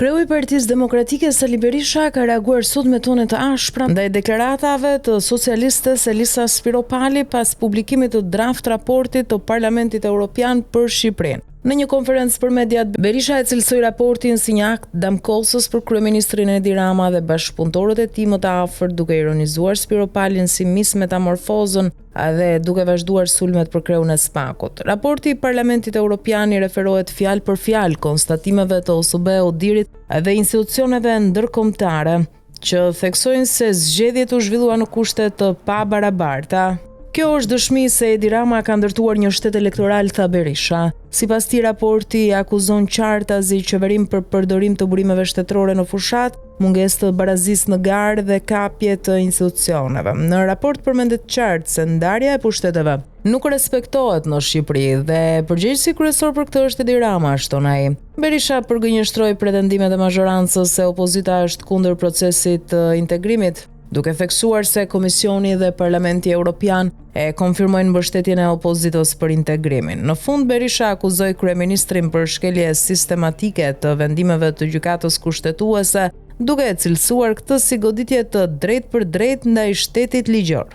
Kreu i Partisë Demokratike Sali Berisha ka reaguar sot me tone të ashpra ndaj deklaratave të socialistes Elisa Spiropali pas publikimit të draft raportit të Parlamentit Evropian për Shqipërinë. Në një konferencë për mediat, Berisha e cilësoi raportin si një akt damkosës për kryeministrin Edi Rama dhe bashkëpunëtorët e tij më të afërt, duke ironizuar Spiropalin si mis metamorfozën dhe duke vazhduar sulmet për kreun e SPAK-ut. Raporti i Parlamentit Evropian i referohet fjalë për fjalë konstatimeve të OSBE-ODIR-it dhe institucioneve ndërkombëtare që theksojnë se zgjedhjet u zhvillua në kushte të pabarabarta. Kjo është dëshmi se Edi Rama ka ndërtuar një shtet elektoral, tha Berisha. Sipas tij, raporti akuzon qartazi qeverinë për përdorim të burimeve shtetërore në fushat, mungesë të barazisë në garë dhe kapje të institucioneve. Në raport përmendet qartë se ndarja e pushteteve nuk respektohet në Shqipëri dhe përgjegjësi kryesor për këtë është Edi Rama, shton ai. Berisha përgënjeshtroi pretendimet e mazhorancës se opozita është kundër procesit të integrimit, duke theksuar se Komisioni dhe Parlamenti Evropian e konfirmojnë mbështetjen e opozitës për integrimin. Në fund, Berisha akuzoi kryeministrin për shkelje sistematike të vendimeve të gjykatës kushtetuese, duke e cilësuar këtë si goditje të drejtë për drejtë ndaj shtetit ligjor.